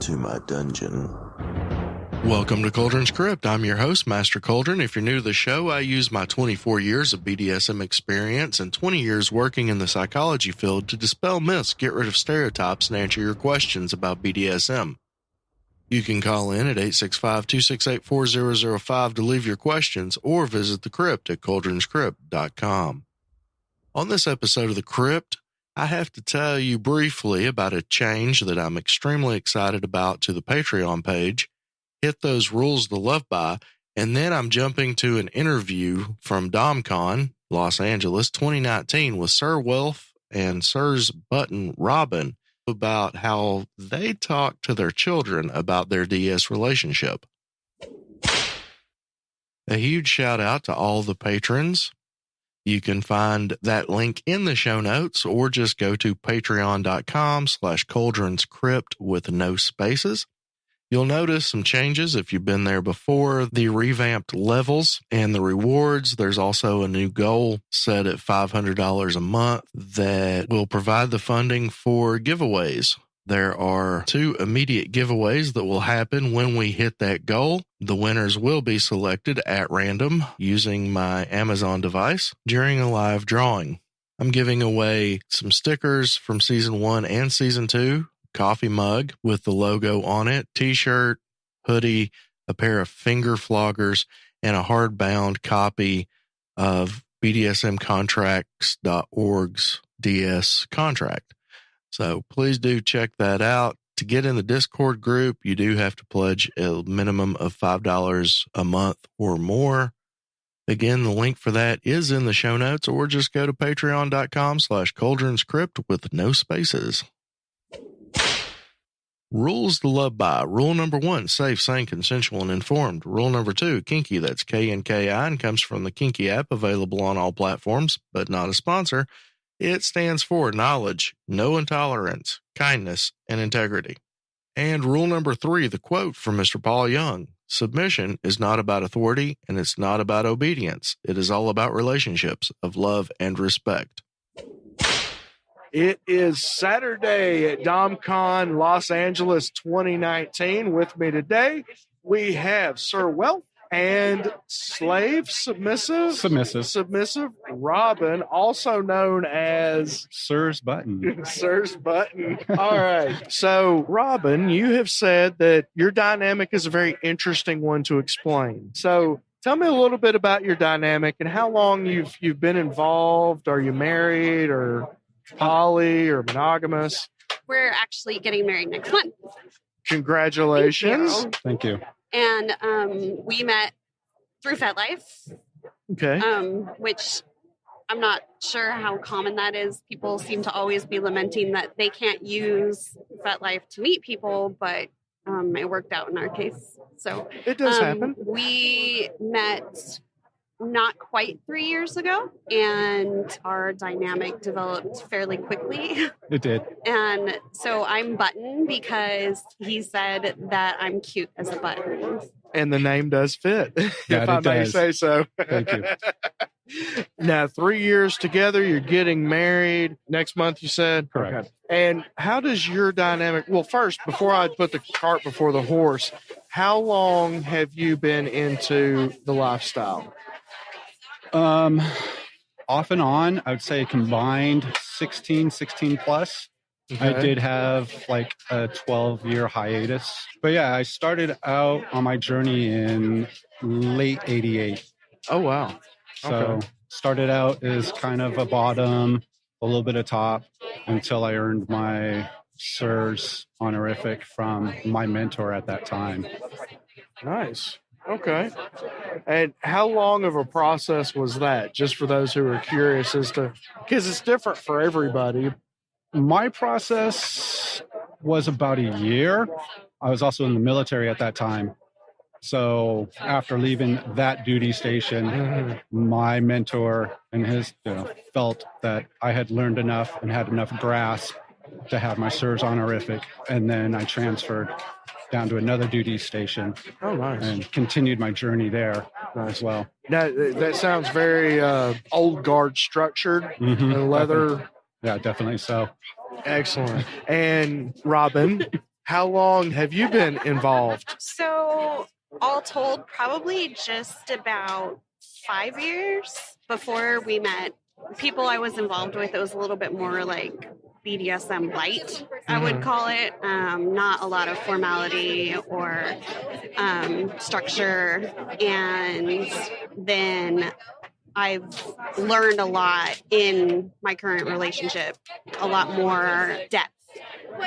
to my dungeon. Welcome to Cauldron's Crypt. I'm your host, Master Cauldron. If you're new to the show, I use my 24 years of BDSM experience and 20 years working in the psychology field to dispel myths, get rid of stereotypes, and answer your questions about BDSM. You can call in at 865-268-4005 to leave your questions or visit the crypt at cauldronscrypt.com. On this episode of The Crypt, I have to tell you briefly about a change that I'm extremely excited about to the Patreon page. Hit those rules to love by, and then I'm jumping to an interview from DomCon, Los Angeles 2019 with Sir Welph and Sir's button Robin about how they talk to their children about their DS relationship. A huge shout out to all the patrons. You can find that link in the show notes or just go to patreon.com/cauldronscrypt with no spaces. You'll notice some changes if you've been there before. The revamped levels and the rewards. There's also a new goal set at $500 a month that will provide the funding for giveaways. There are 2 immediate giveaways that will happen when we hit that goal. The winners will be selected at random using my Amazon device during a live drawing. I'm giving away some stickers from Season 1 and Season 2. Coffee mug with the logo on it, t-shirt, hoodie, a pair of finger floggers, and a hardbound copy of BDSMcontracts.org's DS contract. So please do check that out. To get in the Discord group, you do have to pledge a minimum of $5 a month or more. Again, the link for that is in the show notes, or just go to patreon.com/cauldronscrypt with no spaces. Rules to love by. Rule number 1, safe, sane, consensual, and informed. Rule number 2, kinky. That's KNKI and comes from the KNKI app, available on all platforms, but not a sponsor. It stands for knowledge, no intolerance, kindness, and integrity. And rule number 3, the quote from Mr. Paul Young. Submission is not about authority, and it's not about obedience. It is all about relationships of love and respect. It is Saturday at DomCon Los Angeles 2019. With me today, we have Sir Welph and submissive Robin, also known as Sir's button. Sir's button. All right. So, Robin, you have said that your dynamic is a very interesting one to explain. So, tell me a little bit about your dynamic and how long you've been involved. Are you married or poly or monogamous? We're actually getting married next month. Congratulations. Thank you. And we met through FetLife. Okay. Which I'm not sure how common that is. People seem to always be lamenting that they can't use FetLife to meet people, but it worked out in our case. So it does happen. We met not quite 3 years ago, and our dynamic developed fairly quickly. It did. And so I'm Button because he said that I'm cute as a button. And the name does fit, Yeah, if I may say so. Thank you. Now, 3 years together, you're getting married next month, you said? Correct. Okay. And how does your dynamic, well, first, before I put the cart before the horse, how long have you been into the lifestyle? Off and on, I would say combined 16 plus. Okay. I did have like a 12-year hiatus. But yeah, I started out on my journey in late 88. Oh, wow. So Okay. started out as kind of a bottom, a little bit of top, until I earned my Sir's honorific from my mentor at that time. Nice. Okay. And how long of a process was that? Just for those who are curious as to, because it's different for everybody. My process was about a year. I was also in the military at that time. So after leaving that duty station, my mentor and his felt that I had learned enough and had enough grasp to have my Sir's honorific. And then I transferred down to another duty station. Oh, nice. And continued my journey there as well. Now, that sounds very old guard structured and leather. Yeah, definitely so. Excellent. And Robin, How long have you been involved? So, all told, probably just about 5 years before we met. People I was involved with, it was a little bit more like BDSM light, I would call it. Not a lot of formality or structure. And then I've learned a lot in my current relationship, a lot more depth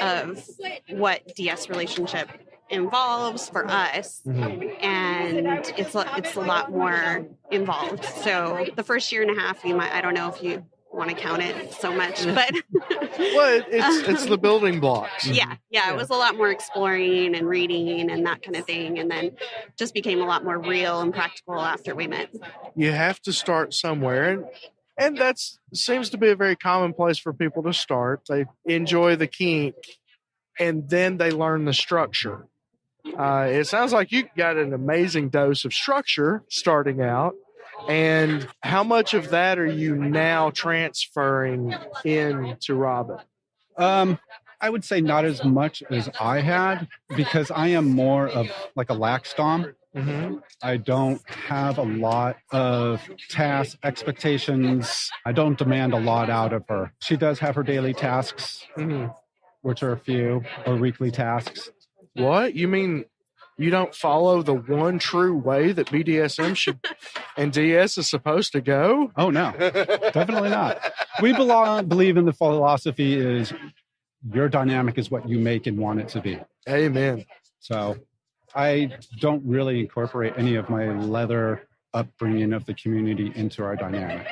of what DS relationship involves for us, and it's a lot more involved. So the first year and a half, I don't know if you want to count it so much, but well, it's the building blocks. Yeah, it was a lot more exploring and reading and that kind of thing, and then just became a lot more real and practical after we met. You have to start somewhere, and that seems to be a very common place for people to start. They enjoy the kink, and then they learn the structure. It sounds like you got an amazing dose of structure starting out. And how much of that are you now transferring into Robin? I would say not as much as I had, because I am more of like a lax dom. I don't have a lot of tasks, expectations. I don't demand a lot out of her. She does have her daily tasks, which are a few, or weekly tasks. What? You mean you don't follow the one true way that BDSM should and DS is supposed to go? Oh, no, definitely not. We believe in the philosophy is your dynamic is what you make and want it to be. Amen. So I don't really incorporate any of my leather upbringing of the community into our dynamic.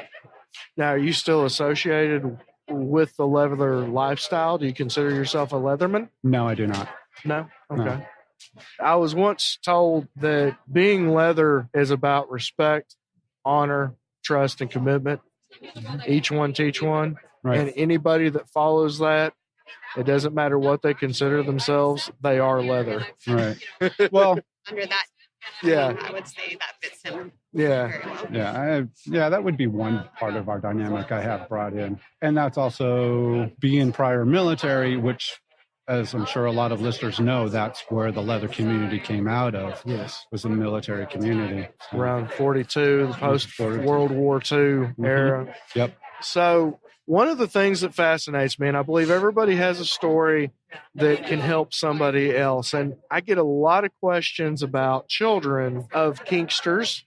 Now, are you still associated with the leather lifestyle? Do you consider yourself a leatherman? No, I do not. No? Okay. No. I was once told that being leather is about respect, honor, trust, and commitment. Each one teach one. Right. And anybody that follows that, it doesn't matter what they consider themselves, they are leather. Right. Well, Under that, yeah, I would say that fits him yeah, very well. yeah, that would be one part of our dynamic I have brought in. And that's also being prior military, which, as I'm sure a lot of listeners know, that's where the leather community came out of. Yes. Was a military community. Around 42, the post-World War II era. Yep. So one of the things that fascinates me, and I believe everybody has a story that can help somebody else, and I get a lot of questions about children of kinksters,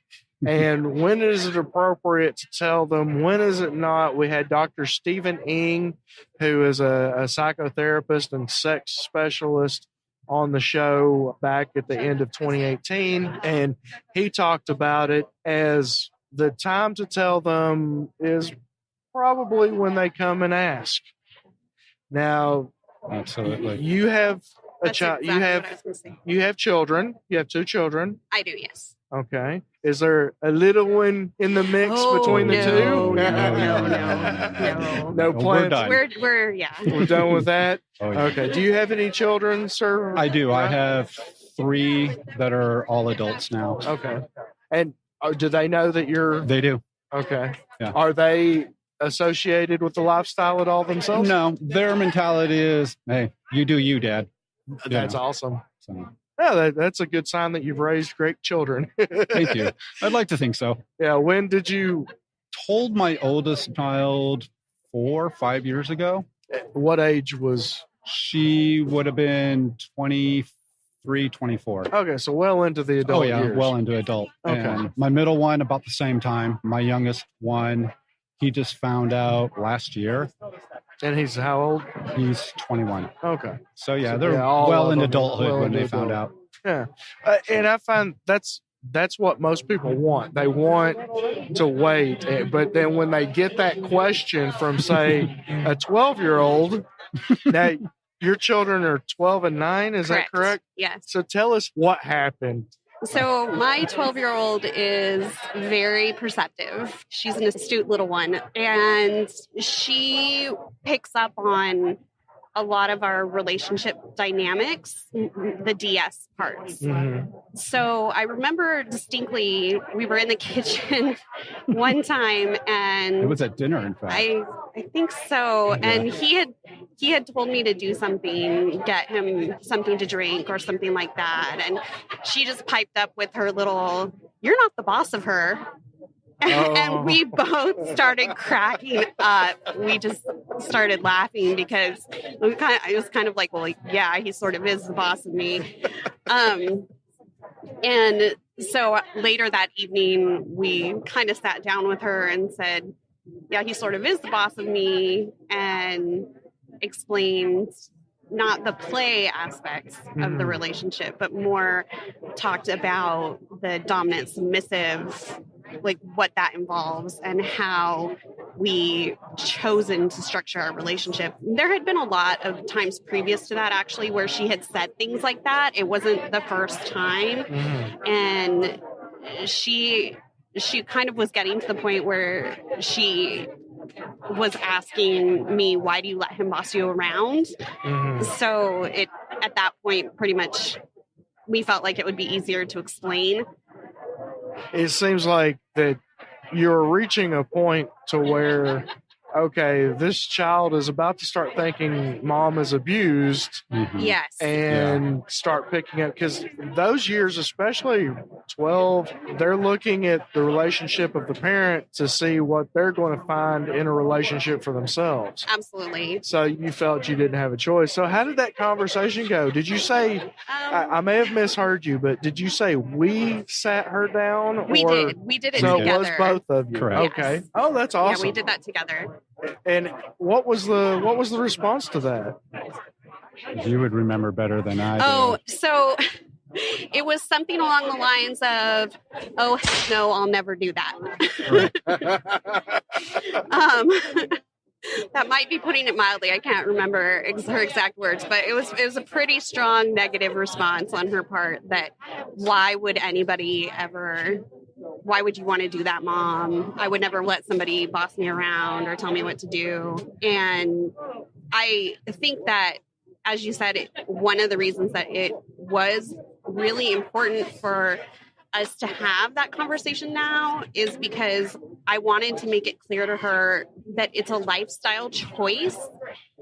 and when is it appropriate to tell them, when is it not? We had Dr. Stephen Ng, who is a psychotherapist and sex specialist, on the show back at the end of 2018, and he talked about it as the time to tell them is probably when they come and ask. Now, absolutely, you have a That's child. exactly what I was gonna say. You have children. You have 2 children. I do, yes. Okay. Is there a little one in the mix between the two? No plans. We're done. We're done with that. Oh, yeah. Okay. Do you have any children, sir? I do. I have 3 that are all adults now. Okay. And do they know that you're? They do. Okay. Yeah. Are they associated with the lifestyle at all themselves? No, their mentality is, hey, you do you, Dad. That's awesome. So, Yeah, that's a good sign that you've raised great children. thank you. I'd like to think so. Yeah. When did you? Told my oldest child 4 or 5 years ago. What age was? She would have been 23, 24. Okay, so well into the adult years. Well into adult. Okay. And my middle one about the same time. My youngest one, he just found out last year. And he's how old? He's 21. Okay. So yeah, they're all well of in them adulthood well when into they found adult. out. Yeah. And I find that's what most people want. They want to wait. But then when they get that question from, say, a 12-year-old, now your children are 12 and 9, is that correct? Yes. So tell us what happened. So my 12-year-old is very perceptive. She's an astute little one, and she picks up on a lot of our relationship dynamics, the DS parts. Mm-hmm. So I remember distinctly, we were in the kitchen one time, and It was at dinner, in fact. I think so. Yeah. And he had he had told me to do something, get him something to drink or something like that. And she just piped up with her little, "You're not the boss of her." And we both started cracking up. We just started laughing because it was kind of like, well, yeah, he sort of is the boss of me. And so later that evening, we kind of sat down with her and said, yeah, he sort of is the boss of me, and explained not the play aspects of the relationship, but more talked about the dominant submissive, like what that involves and how we chosen to structure our relationship. There had been a lot of times previous to that, actually, where she had said things like that. It wasn't the first time. And she kind of was getting to the point where she was asking me, why do you let him boss you around? So at that point, pretty much we felt like it would be easier to explain. It seems like that you're reaching a point to where, okay, this child is about to start thinking mom is abused. Yes. And start picking up, because those years, especially 12, they're looking at the relationship of the parent to see what they're going to find in a relationship for themselves. Absolutely. So you felt you didn't have a choice. So how did that conversation go? Did you say, I may have misheard you, but did you say we sat her down? We did. We did it so together. So it was both of you. Correct. Okay. Yes. Oh, that's awesome. Yeah, we did that together. And what was the response to that? You would remember better than I do. Oh, so it was something along the lines of, "Oh no, I'll never do that." That might be putting it mildly. I can't remember her exact words, but it was a pretty strong negative response on her part. That why would anybody ever? Why would you want to do that, Mom? I would never let somebody boss me around or tell me what to do. And I think that, as you said, one of the reasons that it was really important for us to have that conversation now is because I wanted to make it clear to her that it's a lifestyle choice,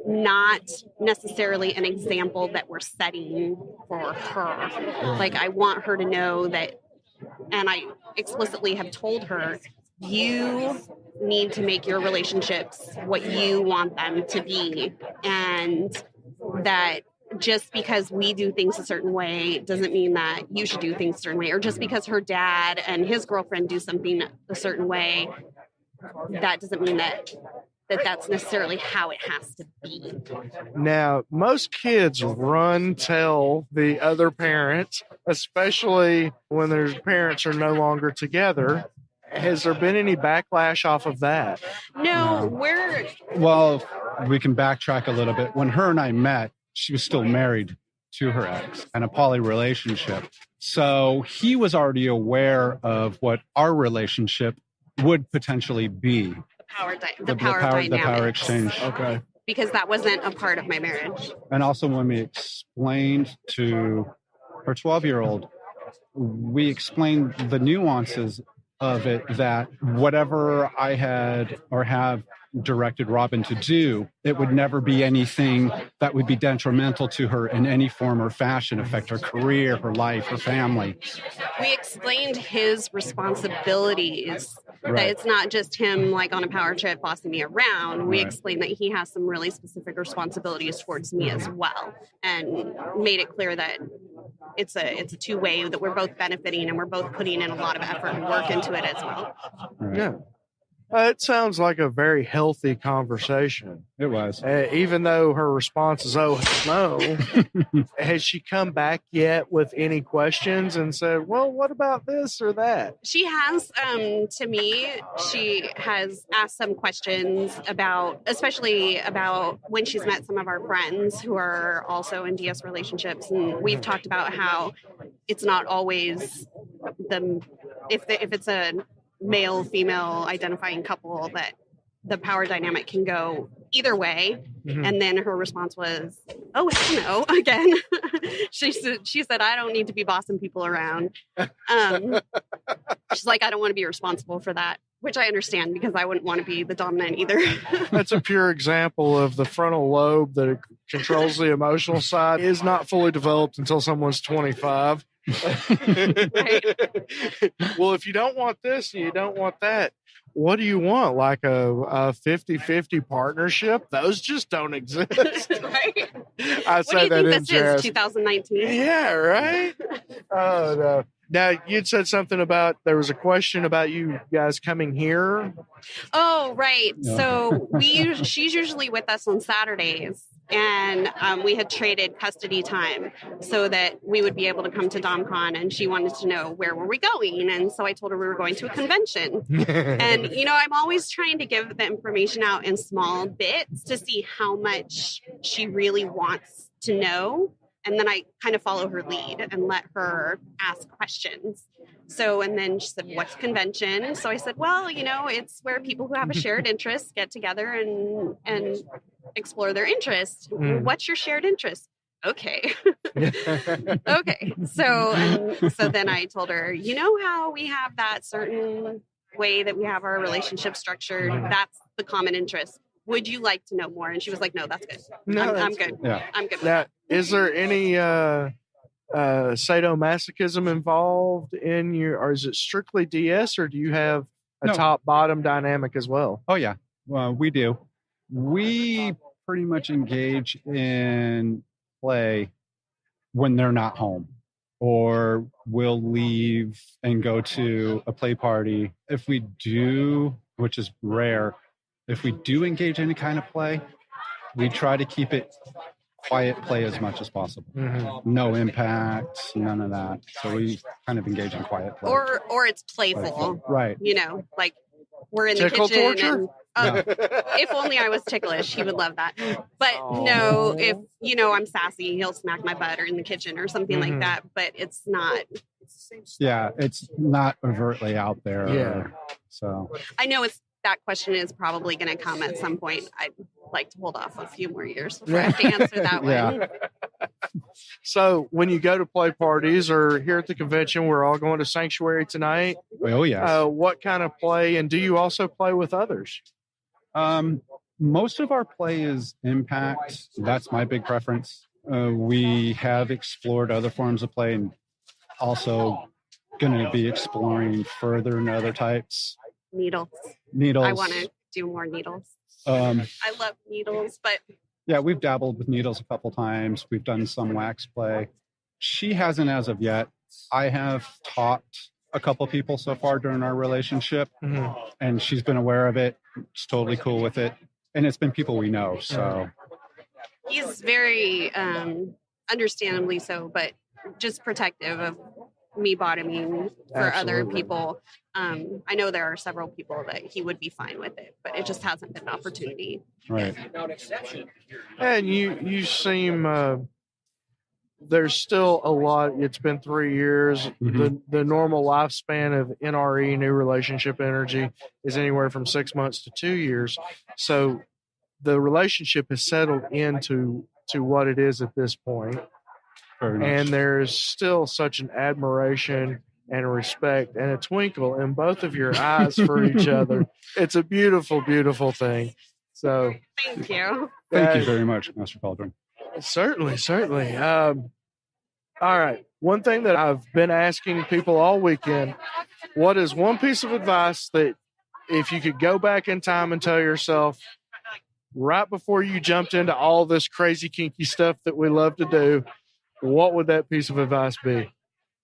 not necessarily an example that we're setting for her. Like, I want her to know that, and I explicitly have told her, you need to make your relationships what you want them to be. And that just because we do things a certain way doesn't mean that you should do things a certain way. Or just because her dad and his girlfriend do something a certain way, that doesn't mean that that's necessarily how it has to be. Now, most kids tell the other parent, especially when their parents are no longer together. Has there been any backlash off of that? No, Well, we can backtrack a little bit. When her and I met, she was still married to her ex and a poly relationship. So he was already aware of what our relationship would potentially be. The power exchange. Okay. Because that wasn't a part of my marriage. And also when we explained to her 12-year-old, we explained the nuances of it, that whatever I had or have directed Robin to do, it would never be anything that would be detrimental to her in any form or fashion, affect her career, her life, her family. We explained his responsibilities, Right. that it's not just him like on a power trip bossing me around. We explained that he has some really specific responsibilities towards me as well, and made it clear that it's a two-way, that we're both benefiting and we're both putting in a lot of effort and work into it as well. Right. Yeah. It sounds like a very healthy conversation. It was. Even though her response is, oh, no. Has she come back yet with any questions and said, well, what about this or that? She has, to me, she has asked some questions about, especially about when she's met some of our friends who are also in DS relationships. And we've talked about how it's not always if it's a male, female identifying couple, that the power dynamic can go either way. Mm-hmm. And then her response was, oh, hell no, again. She said, I don't need to be bossing people around. She's like, I don't want to be responsible for that, which I understand because I wouldn't want to be the dominant either. That's a pure example of the frontal lobe that controls the emotional side is not fully developed until someone's 25. Right. Well, if you don't want this, you don't want that. What do you want? Like a 50-50 partnership? Those just don't exist. Right? I What do say you that think in this jest. is, 2019? Yeah, right? Oh, no. Now, you'd said something about, there was a question about you guys coming here. Oh, right. Yeah. So she's usually with us on Saturdays, and we had traded custody time so that we would be able to come to DomCon, and she wanted to know where were we going, and so I told her we were going to a convention. And I'm always trying to give the information out in small bits to see how much she really wants to know. And then I kind of follow her lead and let her ask questions. So, and then she said, what's convention? So I said, well, it's where people who have a shared interest get together and explore their interest. What's your shared interest? Okay. Okay. So then I told her, how we have that certain way that we have our relationship structured? That's the common interest. Would you like to know more? And she was like, no, that's good. No, I'm good. Yeah. I'm good with Now, that. is there any sadomasochism involved in your, or is it strictly DS, or do you have a No. top-bottom dynamic as well? Oh, yeah. Well, we do. We pretty much engage in play when they're not home, or we'll leave and go to a play party. If we do, which is rare, if we do engage any kind of play, we try to keep it quiet play as much as possible. No impact, none of that. So we kind of engage in quiet play. Or it's playful. Right. Like we're in Tickle the kitchen. torture? And, if only I was ticklish, he would love that. But no, if I'm sassy, he'll smack my butt or in the kitchen or something like that. But it's not. Yeah, it's not overtly out there. Yeah. So I know that question is probably going to come at some point. I'd like to hold off a few more years before I have to answer that Yeah. one. So when you go to play parties or here at the convention, we're all going to Sanctuary tonight. oh yes. What kind of play, and do you also play with others? Most of our play is impact. That's my big preference. We have explored other forms of play and also going to be exploring further in other types. Needles. Needles. I want to do more needles. Um, I love needles, but yeah, we've dabbled with needles a couple times. We've done some wax play. She hasn't as of yet. I have taught a couple people so far during our relationship, and she's been aware of it. She's totally cool with it. And it's been people we know. So he's very understandably so, but just protective of me bottoming for other Absolutely. people. I know there are several people that he would be fine with it, but it just hasn't been an opportunity. right. And you seem there's still a lot. It's been 3 years. The normal lifespan of NRE, new relationship energy, is anywhere from 6 months to 2 years. So the relationship has settled into what it is at this point. Very much. And there's still such an admiration and a respect and a twinkle in both of your eyes for each other. It's a beautiful, beautiful thing. So Thank you. Thank you very much, Master Cauldron. certainly. All right. One thing that I've been asking people all weekend, what is one piece of advice that if you could go back in time and tell yourself right before you jumped into all this crazy kinky stuff that we love to do, what would that piece of advice be?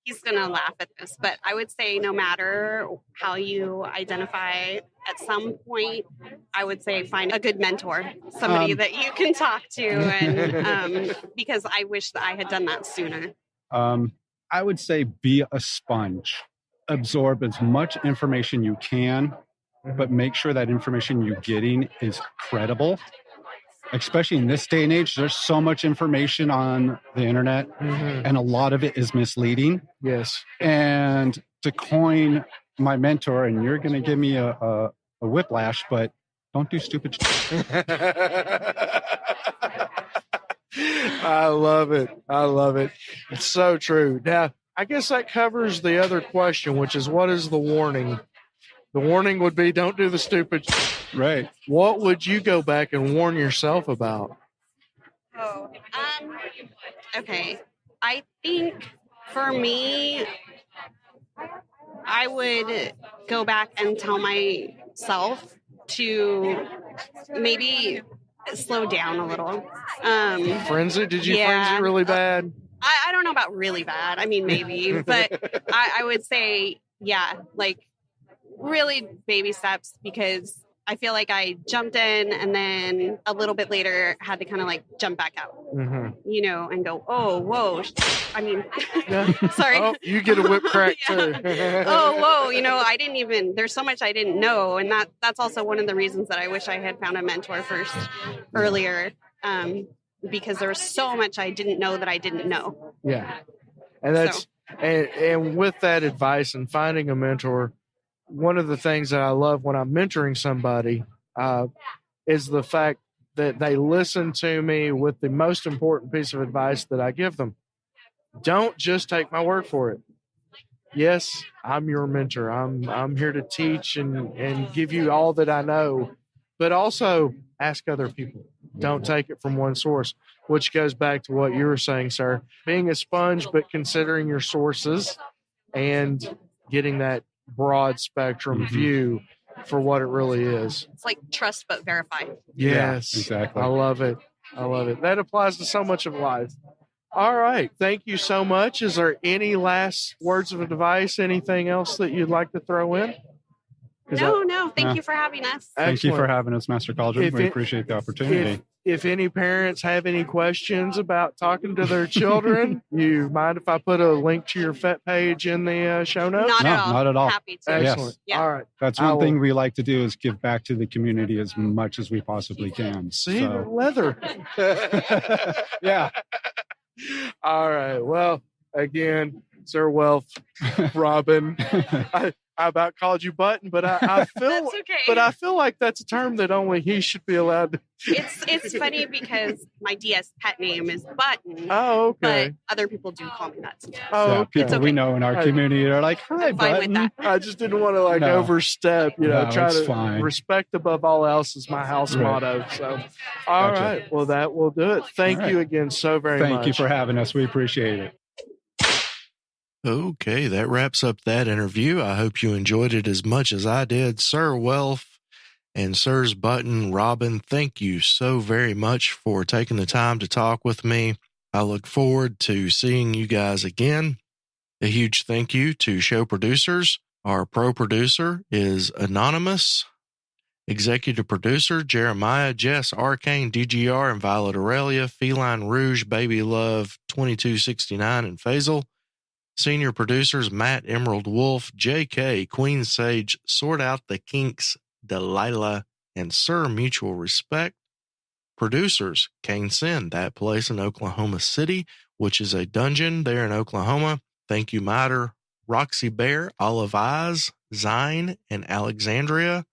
He's going to laugh at this, but I would say no matter how you identify, at some point, I would say find a good mentor, somebody that you can talk to, and because I wish that I had done that sooner. I would say be a sponge. Absorb as much information you can, but make sure that information you're getting is credible. Especially in this day and age, there's so much information on the internet, and a lot of it is misleading. Yes. And to coin my mentor, and you're going to give me a whiplash, but don't do stupid shit. I love it. It's so true. Now, I guess that covers the other question, which is what is the warning? The warning would be don't do the stupid. Right. What would you go back and warn yourself about? Oh, okay. I think for me, I would go back and tell myself to maybe slow down a little. Frenzy? Did you yeah, frenzy really bad? I don't know about really bad. I mean, maybe, but I would say, yeah, like really baby steps, because I feel like I jumped in and then a little bit later had to kind of like jump back out, you know, and go, oh, whoa. I mean, sorry. Oh, you get a whip crack too. Oh, whoa. You know, I didn't even, there's so much I didn't know. And that's also one of the reasons that I wish I had found a mentor first earlier. Because there was so much I didn't know that I didn't know. Yeah. And that's, and with that advice and finding a mentor, one of the things that I love when I'm mentoring somebody is the fact that they listen to me with the most important piece of advice that I give them. Don't just take my word for it. Yes, I'm your mentor. I'm here to teach and give you all that I know, but also ask other people. Don't take it from one source, which goes back to what you were saying, sir. Being a sponge, but considering your sources and getting that broad spectrum view for what it really is. It's like trust but verify. Yes, exactly. I love it. I love it. That applies to so much of life. All right. Thank you so much. Is there any last words of advice? Anything else that you'd like to throw in? No. Thank you for having us. Thank you for having us, Master Cauldron. We appreciate the opportunity. If any parents have any questions about talking to their children, you mind if I put a link to your FET page in the show notes? Not at all. Happy to. Excellent. Yes. Yeah. All right. That's one thing we like to do is give back to the community as much as we possibly can. See, leather. Yeah. All right. Well, again, Sir Welph, Robin, I about called you Button, but I feel, That's okay. but I feel like that's a term that only he should be allowed to. It's funny because my DS pet name is Button. Oh, okay. But other people do call me that sometimes. Oh, okay. People we know in our community are like, "Hi, I'm fine Button." with that. I just didn't want to overstep, try to fine. Respect above all else is my house motto. So, all right. Well, that will do it. Thank you again so very much. Thank you for having us. We appreciate it. Okay, that wraps up that interview. I hope you enjoyed it as much as I did. Sir Welph and Sir's Button, Robin, thank you so very much for taking the time to talk with me. I look forward to seeing you guys again. A huge thank you to show producers. Our pro producer is Anonymous. Executive producer, Jeremiah, Jess, Arcane, DGR, and Violet Aurelia, Feline Rouge, Baby Love, 2269, and Faisal. Senior producers, Matt, Emerald Wolf, JK, Queen Sage, Sort Out the Kinks, Delilah, and Sir Mutual Respect. Producers, Kane Sin, That Place in Oklahoma City, which is a dungeon there in Oklahoma. Thank you, Miter, Roxy Bear, Olive Eyes, Zine, and Alexandria.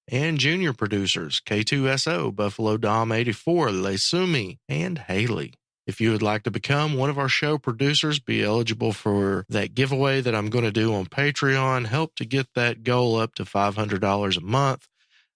And junior producers, K2SO, Buffalo Dom 84, Leisumi, and Haley. If you would like to become one of our show producers, be eligible for that giveaway that I'm going to do on Patreon, help to get that goal up to $500 a month.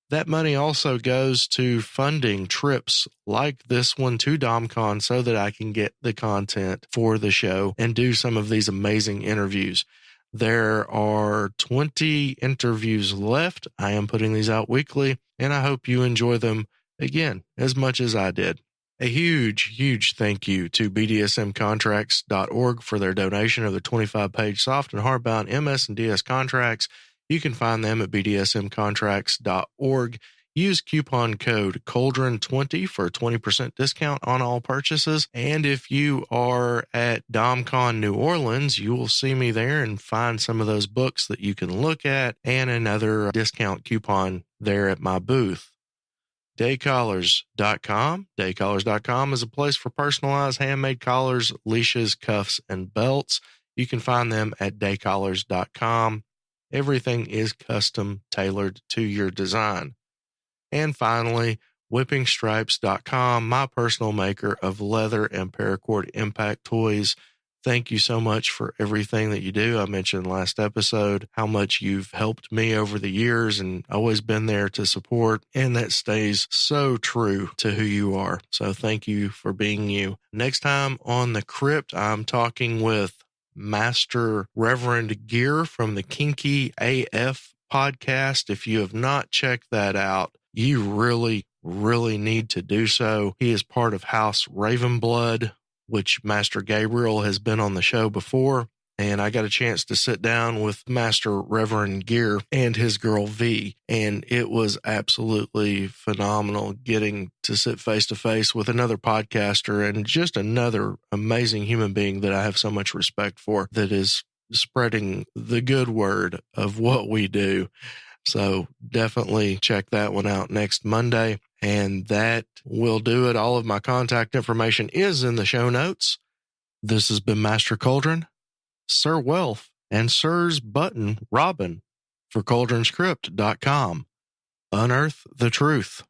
That money also goes to funding trips like this one to DomCon so that I can get the content for the show and do some of these amazing interviews. There are 20 interviews left. I am putting these out weekly, and I hope you enjoy them again as much as I did. A huge thank you to BDSMcontracts.org for their donation of the 25-page soft and hardbound MS and DS contracts. You can find them at BDSMcontracts.org. Use coupon code Cauldron20 for a 20% discount on all purchases. And if you are at DomCon New Orleans, you will see me there and find some of those books that you can look at and another discount coupon there at my booth. Daycollars.com. Daycollars.com is a place for personalized handmade collars, leashes, cuffs, and belts. You can find them at daycollars.com. Everything is custom tailored to your design. And finally, whippingstripes.com, my personal maker of leather and paracord impact toys. thank you so much for everything that you do. I mentioned last episode how much you've helped me over the years and always been there to support. And that stays so true to who you are. So thank you for being you. Next time on The Crypt, I'm talking with Master Reverend Gear from the KNKI AF podcast. If you have not checked that out, you really need to do so. He is part of House Ravenblood, which Master Gabriel has been on the show before. And I got a chance to sit down with Master Reverend Gear and his girl V. And it was absolutely phenomenal getting to sit face to face with another podcaster and just another amazing human being that I have so much respect for, that is spreading the good word of what we do. So definitely check that one out next Monday. And that will do it. All of my contact information is in the show notes. This has been Master Cauldron, Sir Welph, and Sir's button, Robin, for cauldronscript.com. Unearth the truth.